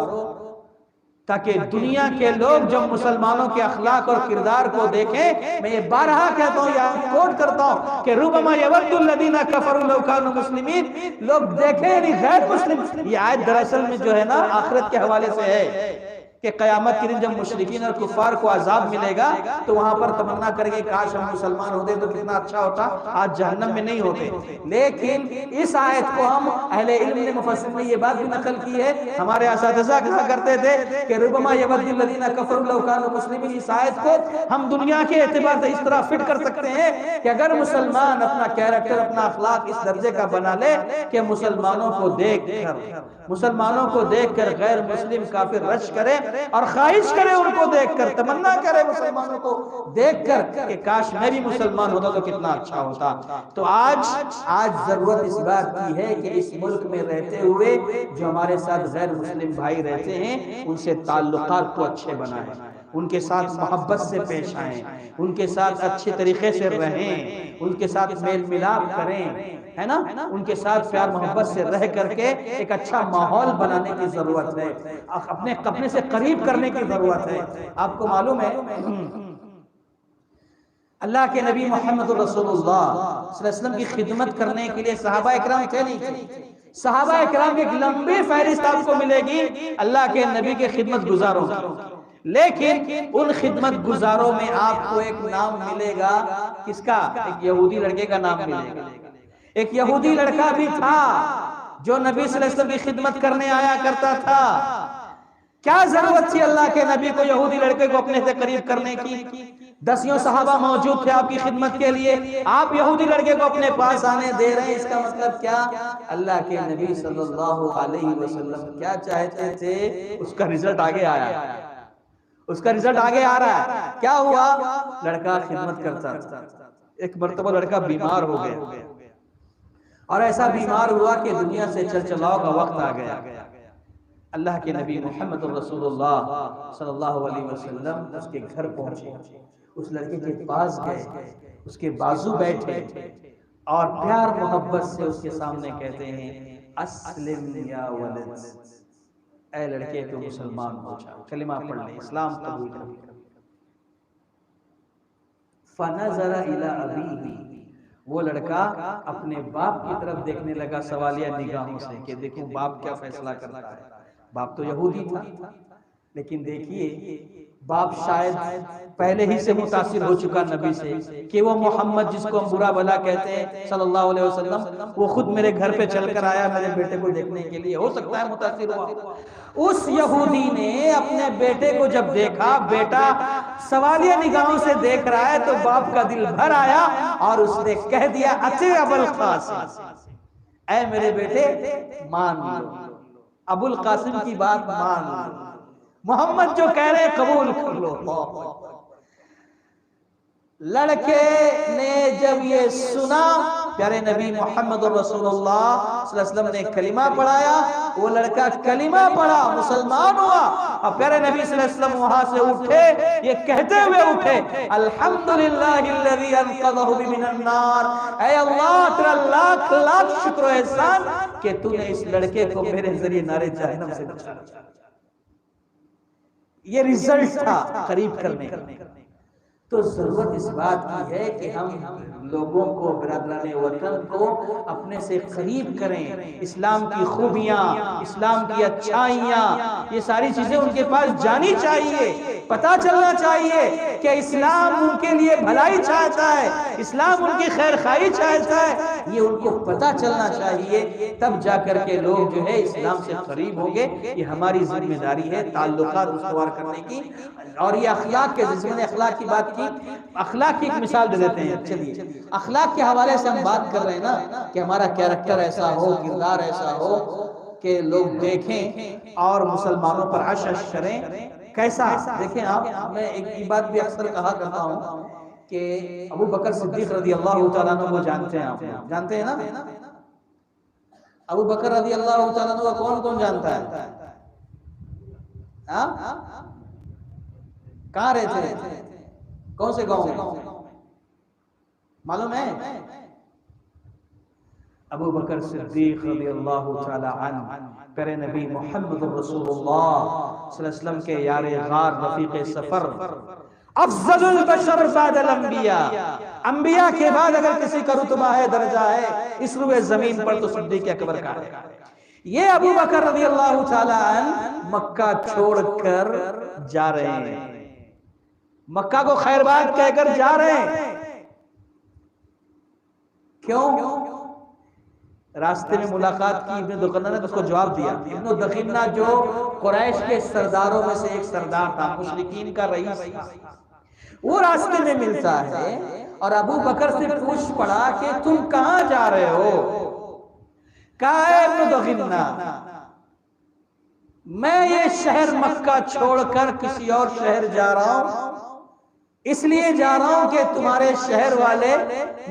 تاکہ دنیا کے لوگ جب مسلمانوں کے اخلاق اور کردار کو دیکھیں. میں یہ بارہا کہتا ہوں، یا کوٹ کرتا ہوں کہ ربما یود الذین کفروا لو کانوا مسلمین، لوگ دیکھیں یعنی غیر مسلم. یہ آیت دراصل میں جو ہے نا آخرت کے حوالے سے ہے کہ قیامت کے دن جب مشرکین اور کفار کو عذاب ملے گا تو وہاں پر تمنا کریں گے کاش ہم مسلمان ہوتے تو کتنا اچھا ہوتا، آج جہنم میں نہیں ہوتے. لیکن اس آیت کو ہم اہل علم نے، مفسرین نے یہ بات بھی نقل کی ہے، ہمارے اساتذہ کہا کرتے تھے کہ ربما یود الذین کفروا لو کانوا مسلمین. اس آیت کو ہم دنیا کے اعتبار سے اس طرح فٹ کر سکتے ہیں کہ اگر مسلمان اپنا کیریکٹر، اپنا اخلاق اس درجے کا بنا لے کہ مسلمانوں کو دیکھ کر غیر مسلم کافر رش کرے اور خواہش کرے ان کو دیکھ کر، تمنا کرے مسلمانوں کو دیکھ کر کہ کاش میں بھی مسلمان ہوتا تو کتنا اچھا ہوتا. تو آج ضرورت اس بات کی ہے کہ اس ملک میں رہتے ہوئے جو ہمارے ساتھ غیر مسلم بھائی رہتے ہیں ان سے تعلقات کو اچھے بنائیں، ان کے ساتھ محبت سے پیش آئیں، ان کے ساتھ اچھے طریقے سے رہیں، ان کے ساتھ میل ملاپ کریں، ہے نا، ان کے ساتھ پیار محبت سے رہ کر کے ایک اچھا ماحول بنانے کی ضرورت ہے، اپنے سے قریب کرنے کی ضرورت ہے. آپ کو معلوم ہے اللہ کے نبی محمد رسول اللہ صلی اللہ علیہ وسلم کی خدمت کرنے کے لیے صحابہ اکرام تھے نہیں تھے. صحابہ اکرام کی ایک لمبی فہرست آپ کو ملے گی اللہ کے نبی کے خدمت گزاروں کی، لیکن ان خدمت گزاروں میں آپ کو ایک نام ملے گا، کس کا؟ ایک یہودی لڑکے کا نام ملے گا. ایک یہودی لڑکا بھی تھا جو نبی صلی اللہ علیہ وسلم کی خدمت کرنے آیا کرتا تھا. کیا ضرورت تھی اللہ کے نبی کو یہودی لڑکے کو اپنے سے قریب کرنے کی؟ 10 صحابہ موجود تھے آپ کی خدمت کے لیے، آپ یہودی لڑکے کو اپنے پاس آنے دے رہے ہیں. اس کا مطلب کیا؟ اللہ کے نبی صلی اللہ علیہ وسلم کیا چاہتے تھے اس کا رزلٹ آگے آیا، اس کا رزلٹ آگے آ رہا ہے. کیا ہوا؟ لڑکا خدمت کرتا تھا، ایک مرتبہ لڑکا بیمار ہو گیا، اور ایسا بیمار ہوا کہ دنیا سے چل چلاؤ کا وقت آ گیا. اللہ کے نبی محمد رسول اللہ صلی اللہ علیہ وسلم اس کے گھر پہنچے، اس لڑکے کے پاس گئے، اس کے بازو بیٹھے اور پیار محبت سے اس کے سامنے کہتے ہیں اسلم یا ولد، اے لڑکے تو مسلمان ہو جا، کلمہ پڑھ لے، اسلام قبول کر. فنظر الی ابیہ، وہ لڑکا اپنے باپ کی طرف دیکھنے لگا سوالیہ نگاہوں سے کہ دیکھوں باپ کیا فیصلہ کرتا ہے. باپ تو یہودی تھا، لیکن دیکھیے باپ شاید پہلے ہی سے متاثر ہو چکا نبی سے کہ وہ محمد جس کو ہم برا بھلا کہتے ہیں صلی اللہ علیہ وسلم، وہ خود میرے گھر پہ چل کر آیا میرے بیٹے کو دیکھنے کے لیے. ہو سکتا ہے متاثر ہوا. اس یہودی نے اپنے بیٹے کو جب دیکھا، بیٹا سوالیہ نگاہوں سے دیکھ رہا ہے، تو باپ کا دل بھر آیا اور اس نے کہہ دیا اطیع ابو القاسم، اے میرے بیٹے مان لو، ابو القاسم کی بات مان لو، محمد جو کہہ رہے قبول کر لو. لڑکے نے جب یہ سنا، پیارے نبی محمد رسول اللہ صلی اللہ علیہ وسلم نے کلمہ پڑھایا، وہ لڑکا کلمہ پڑھا، مسلمان ہوا. اور پیارے نبی صلی اللہ علیہ وسلم وہاں سے اٹھے، یہ کہتے ہوئے اٹھے الحمدللہ الذی انقذہ من النار، اے اللہ تیرا لاکھ لاکھ شکر و احسان کہ تو نے اس لڑکے کو میرے ذریعے نارے جہنم سے بچایا. یہ رزلٹ تھا قریب کرنے کا. تو ضرورت اس بات کی ہے کہ ہم لوگوں کو، برادران وطن کو اپنے سے قریب کریں، اسلام کی خوبیاں، اسلام کی اچھائیاں، یہ ساری چیزیں ان کے پاس جانی چاہیے، پتہ چلنا چاہیے کہ اسلام ان کے لیے بھلائی چاہتا ہے، اسلام ان کی خیر خواہی چاہتا ہے، یہ ان کو پتہ چلنا چاہیے، تب جا کر کے لوگ جو ہے اسلام سے قریب ہوں گے۔ یہ ہماری ذمہ داری ہے تعلقات استوار کرنے کی۔ اور یہ اخلاق کے، جس میں نے اخلاق کی بات کی، اخلاق کی ایک مثال دے دیتے ہیں۔ چلیے اخلاق کے حوالے سے ہم بات کر رہے ہیں نا کہ ہمارا کیریکٹر ایسا ہو، کردار ایسا ہو کہ لوگ دیکھیں اور مسلمانوں پر عش عش کریں۔ کیسا؟ دیکھیں آپ، میں ایک بات بھی اکثر کہا کرتا ہوں کہ ابو بکر صدیق رضی اللہ تعالیٰ عنہ کو جانتے ہیں، آپ جانتے ہیں نا؟ ابو بکر رضی اللہ تعالیٰ عنہ کو کون کون جانتا ہے؟ کہاں رہتے ہیں؟ کون سے گاؤں میں؟ معلوم ہے؟ ابو بکر صدیق رضی اللہ تعالی عنہ، پیارے نبی محمد رسول اللہ صلی اللہ علیہ وسلم کے یار غار، رفیق سفر، افضل البشر بعد الانبیاء، انبیاء کے بعد اگر کسی کا رتبہ ہے، درجہ ہے اس روئے زمین پر، تو صدیق اکبر کا ہے۔ یہ ابو بکر رضی اللہ تعالی عنہ مکہ چھوڑ کر جا رہے ہیں، مکہ کو خیر بات کہہ کر جا رہے ہیں۔ کیوں؟ راستے میں ملاقات کی ابن دغنہ نے، تو اس کو جواب دیا۔ ابن دغنہ جو قریش کے سرداروں میں سے ایک سردار تھا، مشرکین کا رئیس تھا، وہ راستے میں ملتا ہے اور ابو بکر سے پوچھ پڑا کہ تم کہاں جا رہے ہو؟ کہا ہے ابن دغنہ، میں یہ شہر مکہ چھوڑ کر کسی اور شہر جا رہا ہوں، اس لیے جا رہا ہوں کہ تمہارے شہر والے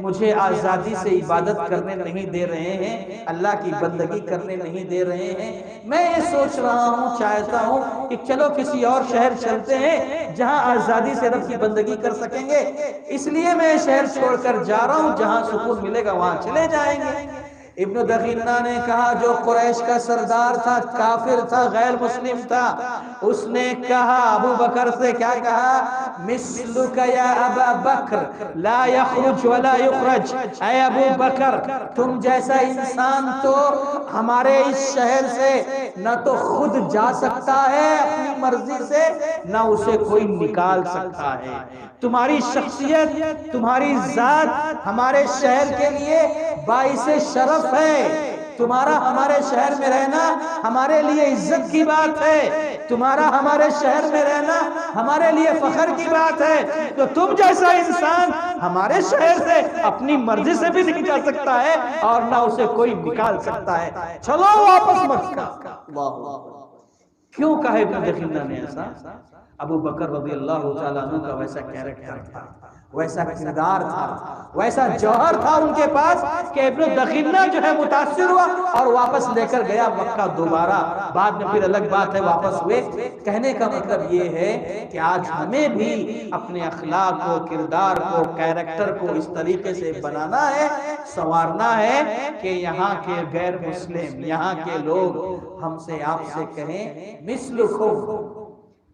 مجھے آزادی سے عبادت کرنے نہیں دے رہے ہیں، اللہ کی بندگی کرنے نہیں دے رہے ہیں۔ میں یہ سوچ رہا ہوں، چاہتا ہوں کہ چلو کسی اور شہر چلتے ہیں جہاں آزادی سے رب کی بندگی کر سکیں گے، اس لیے میں شہر چھوڑ کر جا رہا ہوں، جہاں سکون ملے گا وہاں چلے جائیں گے۔ ابن دغنہ نے کہا، جو قریش کا سردار تھا، کافر تھا، غیر مسلم تھا، اس نے کہا ابو بکر سے، کیا کہا؟ مثلک یا ابا بکر لا یخرج ولا یخرج، اے ابو بکر تم جیسا انسان تو ہمارے اس شہر سے نہ تو خود جا سکتا ہے اپنی مرضی سے، نہ اسے کوئی نکال سکتا ہے۔ تمہاری شخصیت، تمہاری ذات ہمارے شہر کے لیے باعث شرف ہے، تمہارا ہمارے شہر میں رہنا ہمارے لیے عزت کی بات ہے، تمہارا ہمارے شہر میں رہنا ہمارے لیے فخر کی بات ہے، تو تم جیسا انسان ہمارے شہر سے اپنی مرضی سے بھی نہیں جا سکتا ہے اور نہ اسے کوئی نکال سکتا ہے، چلو واپس مکہ۔ کیوں کہا ابن دغنہ نے ایسا؟ ابو بکر رضی اللہ تعالیٰ عنہ کا ویسا کیریکٹر تھا، ویسا کردار تھا، ویسا جوہر تھا ان کے پاس کہ ابن دغنہ جو ہے متاثر ہوا اور واپس لے کر گیا مکہ دوبارہ۔ بعد میں پھر الگ بات ہے واپس ہوئے۔ کہنے کا مطلب یہ ہے کہ آج ہمیں بھی اپنے اخلاق کو، کردار کو، کیریکٹر کو اس طریقے سے بنانا ہے، سنوارنا ہے کہ یہاں کے غیر مسلم، یہاں کے لوگ ہم سے، آپ سے کہیں مثلکم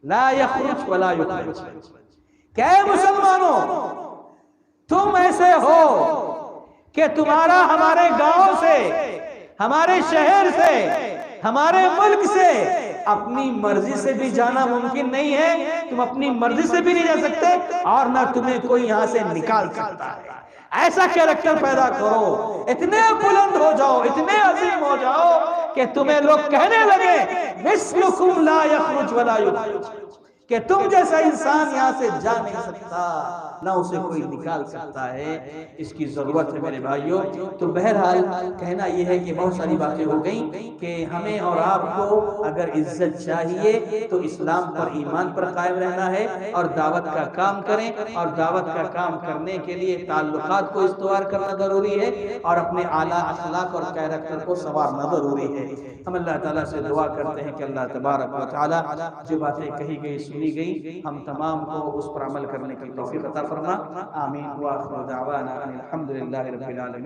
لا یخرج ولا یخرج، کہ اے مسلمانوں تم ایسے ہو کہ تمہارا ہمارے گاؤں سے، ہمارے شہر سے، ہمارے ملک سے اپنی مرضی سے بھی جانا ممکن نہیں ہے، تم اپنی مرضی سے بھی نہیں جا سکتے اور نہ تمہیں کوئی یہاں سے نکال سکتا ہے۔ ایسا کیریکٹر پیدا کرو، اتنے بلند ہو جاؤ، اتنے عظیم ہو جاؤ کہ تمہیں لوگ کہنے لگے مثلکم لا یخرج ولا یخرج، کہ تم جیسا انسان یہاں سے جا نہیں سکتا، نہ اسے کوئی نکال سکتا ہے۔ اس کی ضرورت ہے میرے بھائیوں۔ تو بہرحال کہنا یہ ہے کہ بہت ساری باتیں ہو گئیں کہ ہمیں اور آپ کو اگر عزت چاہیے تو اسلام پر، ایمان پر قائم رہنا ہے اور دعوت کا کام کریں، اور دعوت کا کام کرنے کے لیے تعلقات کو استوار کرنا ضروری ہے اور اپنے اعلیٰ اخلاق اور کیریکٹر کو سنوارنا ضروری ہے۔ ہم اللہ تعالیٰ سے دعا کرتے ہیں کہ اللہ تبارک و تعالیٰ جو باتیں کہی گئی، سنی گئی، ہم تمام کو اس پر عمل کرنے کی توفیق عطا فرما۔ آمین۔ وآخر دعوانا ان الحمد للہ رب العالمین۔